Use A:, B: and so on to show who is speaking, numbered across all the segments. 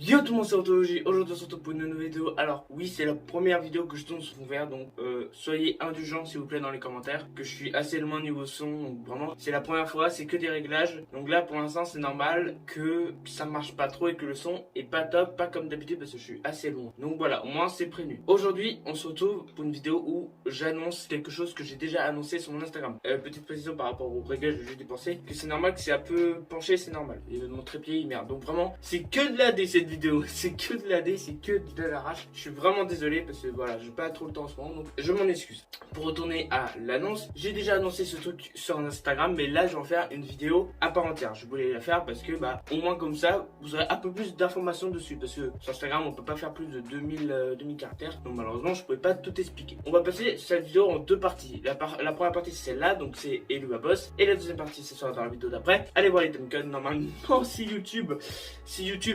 A: Yo tout le monde, c'est Anthologie. Aujourd'hui on se retrouve pour une nouvelle vidéo. Alors oui, c'est la première vidéo que je tourne sur fond vert, donc soyez indulgents s'il vous plaît dans les commentaires, que je suis assez loin niveau son, donc vraiment c'est la première fois, c'est que des réglages. Donc là pour l'instant c'est normal que ça marche pas trop et que le son est pas top, pas comme d'habitude parce que je suis assez loin. Donc voilà, au moins c'est prévenu. Aujourd'hui on se retrouve pour une vidéo où j'annonce quelque chose que j'ai déjà annoncé sur mon Instagram. Petite précision par rapport au réglage de jeu des pensées, que c'est normal que c'est un peu penché, c'est normal. Et mon trépied il merde. Donc vraiment c'est que de la D cette vidéo, c'est que de la D, c'est que de l'arrache. Je suis vraiment désolé parce que voilà, j'ai pas trop le temps en ce moment, donc je m'en excuse. Pour retourner à l'annonce, j'ai déjà annoncé ce truc sur Instagram, mais là je vais en faire une vidéo à part entière. Je voulais la faire parce que au moins comme ça, vous aurez un peu plus d'informations dessus, parce que sur Instagram on peut pas faire plus de 2000 caractères, donc malheureusement je pouvais pas tout expliquer. On va passer cette vidéo en deux parties. La première partie c'est celle-là, donc c'est Elua Boss, et la deuxième partie c'est sur dans la vidéo d'après. Allez voir les timecodes. Normalement si YouTube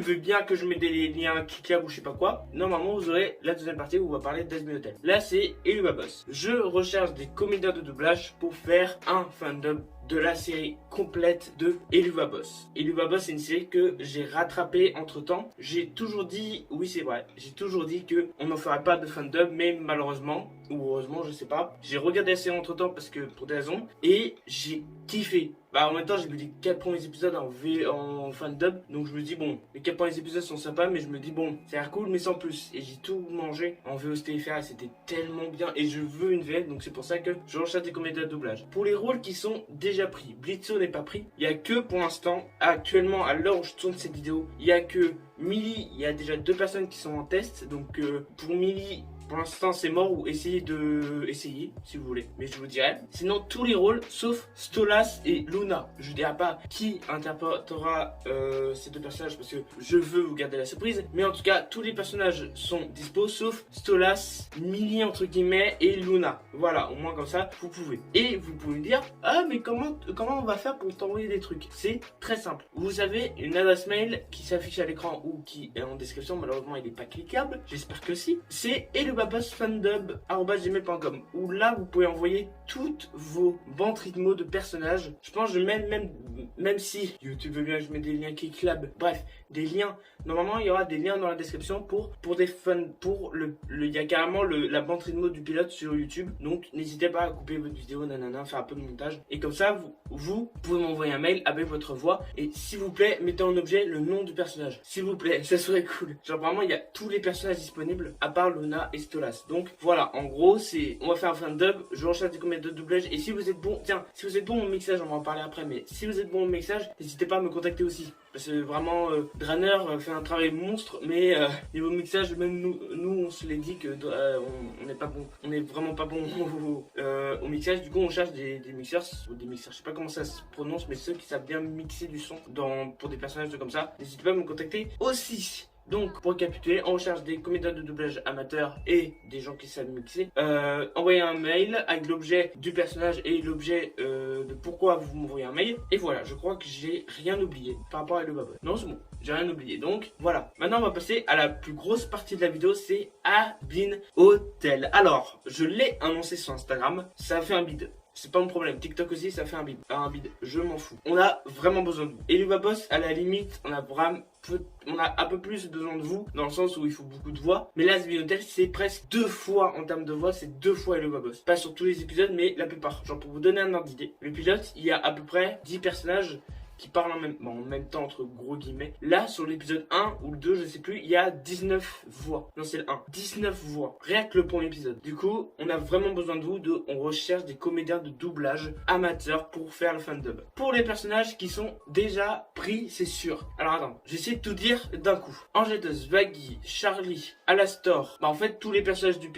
A: veut bien que je mette des liens cliquables ou je sais pas quoi, normalement vous aurez la deuxième partie où on va parler d'Azmi Hotel. Là c'est Elua Boss. Je recherche des comédiens de doublage pour faire un fandom de la série complète de Elua Boss. Elua Boss c'est une série que j'ai rattrapée entre temps. J'ai toujours dit, oui c'est vrai, j'ai toujours dit que on n'en ferait pas de fandom, mais malheureusement, ou heureusement je sais pas, j'ai regardé la série entre temps parce que pour des raisons, et j'ai kiffé. En même temps j'ai vu les 4 premiers épisodes en fandom, donc je me dis bon, les 4 premiers épisodes sont sympas, mais je me dis bon, ça a l'air cool mais sans plus, et j'ai tout mangé en VO STFR et c'était tellement bien, et je veux une VF, donc c'est pour ça que je recherche des comédiens de doublage. Pour les rôles qui sont déjà pris, Blitzo n'est pas pris, il y a que pour l'instant, actuellement à l'heure où je tourne cette vidéo, il y a que Millie, il y a déjà 2 personnes qui sont en test, donc pour Millie, pour l'instant c'est mort, ou essayez si vous voulez, mais je vous dirai. Sinon tous les rôles sauf Stolas et Luna. Je ne dirai pas qui interprétera ces 2 personnages parce que je veux vous garder la surprise. Mais en tout cas tous les personnages sont dispo sauf Stolas, Millie entre guillemets et Luna. Voilà, au moins comme ça vous pouvez. Et vous pouvez me dire ah mais comment on va faire pour t'envoyer des trucs. C'est très simple. Vous avez une adresse mail qui s'affiche à l'écran ou qui est en description. Malheureusement il n'est pas cliquable. J'espère que si. C'est eluabossfandub@gmail.com, où là vous pouvez envoyer toutes vos bandes rythmo de personnages. Je pense que je mets même si YouTube veut bien que je mets des liens cliquables, bref, des liens. Normalement il y aura des liens dans la description pour des fans, il y a carrément la bande rythmo du pilote sur YouTube. Donc n'hésitez pas à couper votre vidéo, faire un peu de montage, et comme ça vous pouvez m'envoyer un mail avec votre voix, et s'il vous plaît mettez en objet le nom du personnage, s'il vous plaît, ça serait cool. Genre vraiment il y a tous les personnages disponibles à part Luna et Stolas. Donc voilà, en gros on va faire un fandom, je recherche des comédiens de doublage, et si vous êtes bon, si vous êtes bon au mixage, on va en parler après, mais si vous êtes bon au mixage, n'hésitez pas à me contacter aussi. Parce que vraiment, Draner fait un travail monstre, mais niveau mixage, même nous on se l'est dit que on n'est pas bon. On n'est vraiment pas bon au mixage. Du coup, on cherche des mixeurs, je sais pas comment ça se prononce, mais ceux qui savent bien mixer du son pour des personnages comme ça. N'hésitez pas à me contacter aussi. Donc pour récapituler, on recherche des comédiens de doublage amateurs et des gens qui savent mixer. Envoyez un mail avec l'objet du personnage et l'objet de pourquoi vous m'envoyez un mail. Et voilà, je crois que j'ai rien oublié par rapport à Elua Boss. Non, c'est bon, j'ai rien oublié. Donc voilà, maintenant on va passer à la plus grosse partie de la vidéo, c'est Azmi Hotel. Alors, je l'ai annoncé sur Instagram, ça a fait un bide. C'est pas mon problème, TikTok aussi ça fait un bide, je m'en fous. On a vraiment besoin de vous. Elua Boss, à la limite, on a un peu plus besoin de vous, dans le sens où il faut beaucoup de voix. Mais là, Azmi Hotel, c'est presque 2 fois en termes de voix, c'est 2 fois Elua Boss. Pas sur tous les épisodes, mais la plupart. Genre pour vous donner un ordre d'idée, le pilote, il y a à peu près 10 personnages qui parlent en même temps entre gros guillemets. Là sur l'épisode 1 ou le 2 je sais plus, il y a 19 voix. Non c'est le 1, 19 voix, rien que le premier épisode. Du coup on a vraiment besoin de vous, on recherche des comédiens de doublage amateurs pour faire le fandom. Pour les personnages qui sont déjà pris, c'est sûr. Alors attends, j'essaie de tout dire d'un coup. Angetos, Vaggy, Charlie, Alastor, en fait tous les personnages du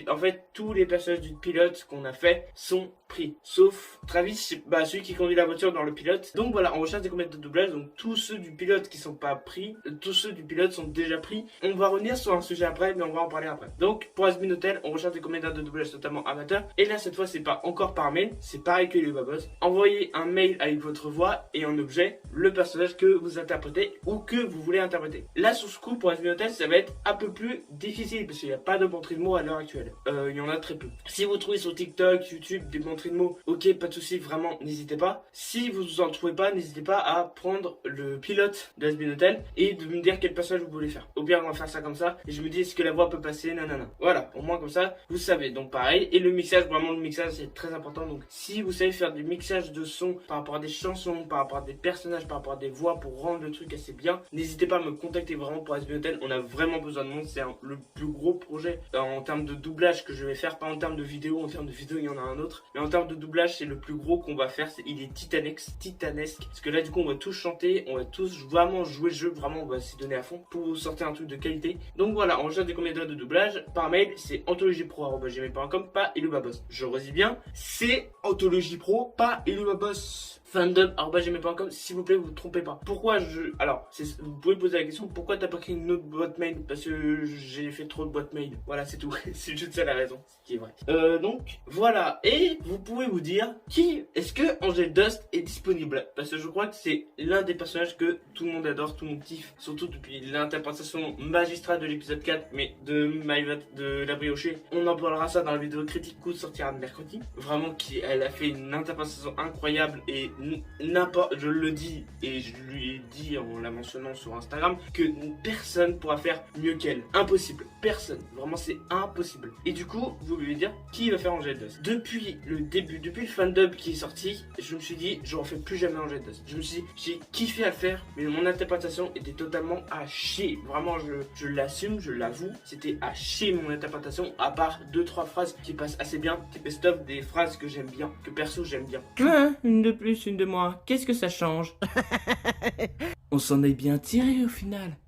A: pilote qu'on a fait sont pris, sauf Travis, celui qui conduit la voiture dans le pilote. Donc voilà, on recherche des comédiens de doublage, donc tous ceux du pilote qui sont pas pris, tous ceux du pilote sont déjà pris. On va revenir sur un sujet après, mais on va en parler après. Donc pour Azmi Hotel, on recherche des comédiens de doublage totalement amateurs, et là cette fois c'est pas encore par mail, c'est pareil que Elua Boss. Envoyez un mail avec votre voix et en objet le personnage que vous interprétez ou que vous voulez interpréter. Là sur ce coup pour Azmi Hotel ça va être un peu plus difficile parce qu'il n'y a pas de bande rythmo à l'heure actuelle, il y en a très peu. Si vous trouvez sur TikTok, YouTube des bandes rythmo, ok, pas de soucis, vraiment n'hésitez pas. Si vous en trouvez pas, n'hésitez pas à à prendre le pilote de SBN Hotel et de me dire quel personnage vous voulez faire. Au pire, on va faire ça comme ça. Et je me dis, est-ce que la voix peut passer, nanana. Voilà, au moins comme ça, vous savez. Donc pareil. Et le mixage, vraiment le mixage, c'est très important. Donc si vous savez faire du mixage de son par rapport à des chansons, par rapport à des personnages, par rapport à des voix pour rendre le truc assez bien, n'hésitez pas à me contacter vraiment pour SBN Hotel. On a vraiment besoin de monde. C'est le plus gros projet en termes de doublage que je vais faire. Pas en termes de vidéo. En termes de vidéo, il y en a un autre. Mais en termes de doublage, c'est le plus gros qu'on va faire. Il est titanesque. Parce que là, du coup, on va tous chanter. On va tous vraiment jouer le jeu. Vraiment, on va s'y donner à fond pour vous sortir un truc de qualité. Donc voilà, on cherche des comédiens de doublage. Par mail, c'est anthologiepro@gmail.com, pas Elubabos. Je redis bien, c'est anthologiepro, pas Elubabos. Fandom@gmail.com, s'il vous plaît, vous trompez pas. Pourquoi alors, vous pouvez poser la question, pourquoi t'as pas créé une autre boîte mail? Parce que j'ai fait trop de boîtes mail. Voilà, c'est tout. C'est juste ça la raison, ce qui est vrai. Donc, voilà. Et vous pouvez vous dire, est-ce que Angel Dust est disponible? Parce que je crois que c'est l'un des personnages que tout le monde adore, tout le monde kiffe. Surtout depuis l'interprétation magistrale de l'épisode 4, mais de la briochée. On en parlera ça dans la vidéo critique qui sortira mercredi. Vraiment, elle a fait une interprétation incroyable et je le dis et je lui ai dit en la mentionnant sur Instagram que personne pourra faire mieux qu'elle. Impossible. Personne. Vraiment, c'est impossible. Et du coup, vous pouvez dire qui va faire Angel Dust. Depuis le fandub qui est sorti, je me suis dit, je refais plus jamais Angel Dust. Je me suis dit, j'ai kiffé à le faire, mais mon interprétation était totalement à chier. Vraiment, je l'assume, je l'avoue. C'était à chier mon interprétation, à part 2-3 phrases qui passent assez bien. Type best-of, des phrases que j'aime bien, que perso j'aime bien.
B: Une de plus, une de moins. Qu'est-ce que ça change? On s'en est bien tiré au final.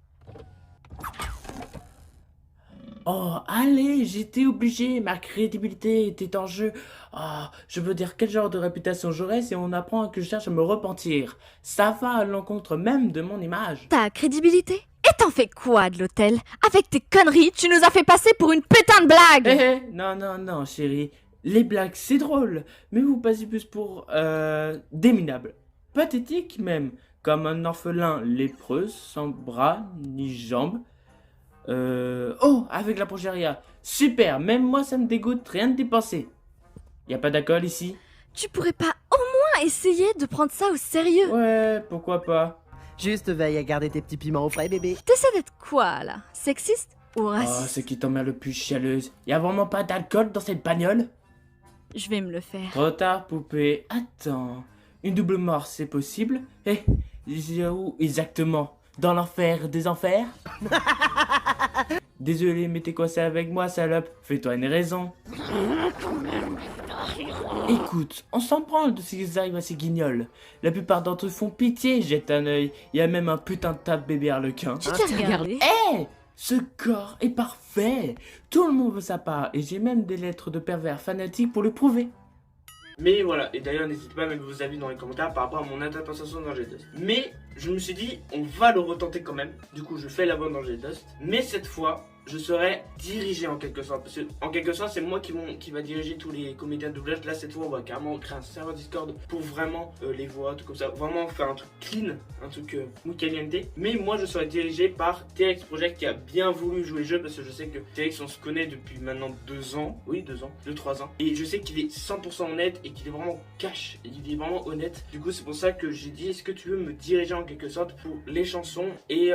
B: Oh, allez, j'étais obligé, ma crédibilité était en jeu. Oh, je veux dire, quel genre de réputation j'aurais si on apprend que je cherche à me repentir? Ça va à l'encontre même de mon image.
C: Ta crédibilité? Et t'en fais quoi de l'hôtel? Avec tes conneries, tu nous as fait passer pour une putain de blague!
B: Non, chérie. Les blagues, c'est drôle, mais vous passez plus pour, des minables. Pathétique même, comme un orphelin lépreux, sans bras ni jambes. Oh, avec la progéria. Super, même moi ça me dégoûte, rien de dépenser. Y a pas d'alcool ici?
C: Tu pourrais pas au moins essayer de prendre ça au sérieux?
B: Ouais, pourquoi pas.
D: Juste veille à garder tes petits piments au frais, bébé.
C: T'essaies d'être quoi, là? Sexiste ou
B: Oh,
C: raciste?
B: ce qui t'emmerde le plus chialeuse. Y a vraiment pas d'alcool dans cette bagnole?
C: Je vais me le faire.
B: Trop tard, poupée. Attends. Une double mort, c'est possible? Où exactement? Dans l'enfer des enfers? Désolé, mais t'es coincé avec moi, salope. Fais-toi une raison. Écoute, on s'en branle de ce qu'ils arrivent à ces guignols. La plupart d'entre eux font pitié, jette un œil. Y a même un putain de tas de bébé harlequin.
C: Tu t'es regardé?
B: Ce corps est parfait. Tout le monde veut sa part. Et j'ai même des lettres de pervers fanatiques pour le prouver.
A: Mais voilà, et d'ailleurs n'hésitez pas à mettre vos avis dans les commentaires par rapport à mon interprétation d'Angel Dust. Mais je me suis dit, on va le retenter quand même. Du coup, je fais la voix d'Angel Dust. Mais cette fois, je serai dirigé en quelque sorte. Parce que en quelque sorte, c'est moi qui va diriger tous les comédiens de doublage. Là, cette fois, on va carrément créer un serveur Discord pour vraiment les voix, tout comme ça. Vraiment faire un truc clean, un truc muy caliente. Mais moi, je serai dirigé par TX Project qui a bien voulu jouer le jeu. Parce que je sais que TX, on se connaît depuis maintenant 2 ans. Oui, 2 ans, 2-3 ans. Et je sais qu'il est 100% honnête et qu'il est vraiment cash. Et il est vraiment honnête. Du coup, c'est pour ça que j'ai dit, est-ce que tu veux me diriger en quelque sorte pour les chansons et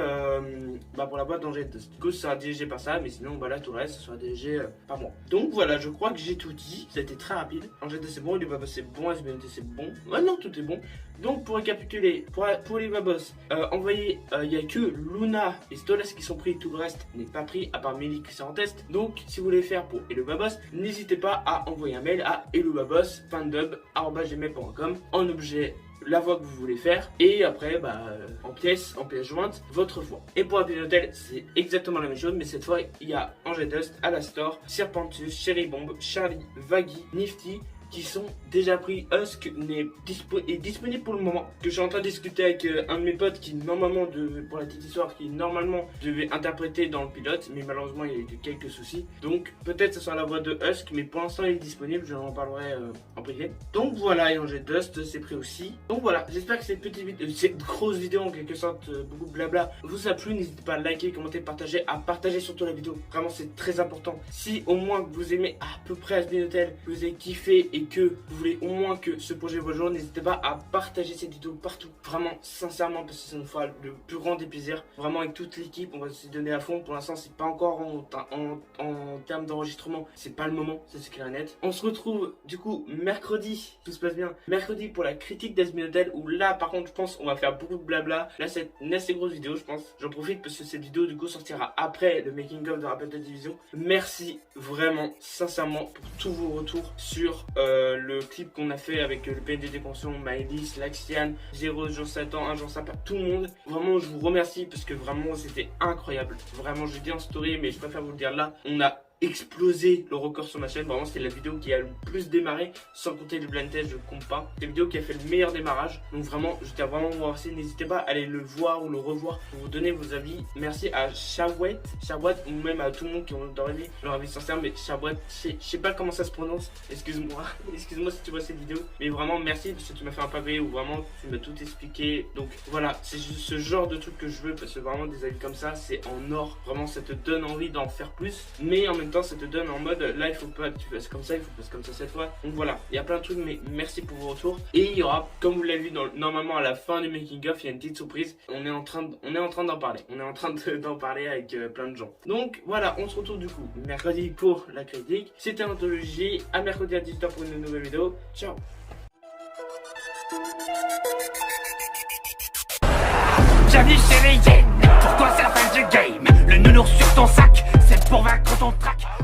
A: pour la boîte d'Angel Dust. Du coup, ça sera dirigé par ça, mais sinon voilà, tout le reste sera dirigé par moi. Donc voilà, je crois que j'ai tout dit. Ça a été très rapide. Angel Dust c'est bon, les babos c'est bon, SBNT c'est bon. Ouais, non, tout est bon. Donc pour récapituler, pour les babos, envoyez, il n'y a que Luna et Stolas qui sont pris, tout le reste n'est pas pris, à part Mélie qui c'est en test. Donc si vous voulez faire pour Elubabos, n'hésitez pas à envoyer un mail à elubabos.fandub@gmail.com en objet la voix que vous voulez faire et après en pièce jointe votre voix. Et pour SBN Hotel c'est exactement la même chose, mais cette fois il y a Angel Dust, Alastor, Serpentus, Cherry Bomb, Charlie, Vaggy, Nifty qui sont déjà pris. Husk est disponible pour le moment. Que je suis en train de discuter avec un de mes potes qui normalement pour la petite histoire, qui normalement devait interpréter dans le pilote, mais malheureusement il y a eu quelques soucis. Donc peut-être ce sera la voix de Husk, mais pour l'instant il est disponible, je en parlerai en privé. Donc voilà, et Angel Dust c'est pris aussi. Donc voilà, j'espère que cette petite vidéo, cette grosse vidéo en quelque sorte, beaucoup de blabla, vous a plu. N'hésitez pas à liker, commenter, partager, à partager surtout la vidéo. Vraiment c'est très important. Si au moins vous aimez à peu près SBN Hotel, que vous avez kiffé et que vous voulez au moins que ce projet voit le jour, n'hésitez pas à partager cette vidéo partout. Vraiment, sincèrement, parce que ça nous fera le plus grand des plaisirs. Vraiment, avec toute l'équipe, on va se donner à fond. Pour l'instant, c'est pas encore en termes d'enregistrement, c'est pas le moment, ça c'est clair et net. On se retrouve du coup mercredi, tout se passe bien, mercredi pour la critique d'Azmin Hotel, où là par contre je pense on va faire beaucoup de blabla. Là c'est une assez grosse vidéo je pense. J'en profite parce que cette vidéo du coup sortira après le making of de Rappel de Division. Merci vraiment sincèrement pour tous vos retours sur le clip qu'on a fait avec le PND des pensions, Maëlys, Laxiane, Zéro, Jean Satan, un Jean Sapa, tout le monde. Vraiment je vous remercie parce que vraiment c'était incroyable. Vraiment je dis en story mais je préfère vous le dire là, on a explosé le record sur ma chaîne. Vraiment c'était la vidéo qui a le plus démarré, sans compter le blind test, je compte pas. C'est la vidéo qui a fait le meilleur démarrage. Donc vraiment je tiens vraiment à vous remercier. N'hésitez pas à aller le voir ou le revoir pour vous donner vos avis. Merci à Chabouette ou même à tout le monde qui ont leur avis sincère. Mais Chabouette, je sais pas comment ça se prononce, excuse-moi excuse-moi si tu vois cette vidéo, mais vraiment merci parce que tu m'as fait un pavé où vraiment tu m'as tout expliqué. Donc voilà, c'est ce genre de truc que je veux, parce que vraiment des avis comme ça c'est en or. Vraiment ça te donne envie d'en faire plus, mais en même temps ça te donne en mode là il faut pas que tu fasses comme ça, il faut passer comme ça cette fois. Donc voilà, il y a plein de trucs, mais merci pour vos retours. Et il y aura, comme vous l'avez vu normalement à la fin du making of, il y a une petite surprise. On est en train d'en parler. On est en train d'en parler avec plein de gens. Donc voilà, on se retrouve du coup mercredi pour la critique. C'était Anthologie, à mercredi à 18h pour une nouvelle vidéo. Ciao.
E: Bienvenue chez les Yen. Pour toi c'est la fin du game. Le nounours sur ton sac, c'est pour vaincre ton track.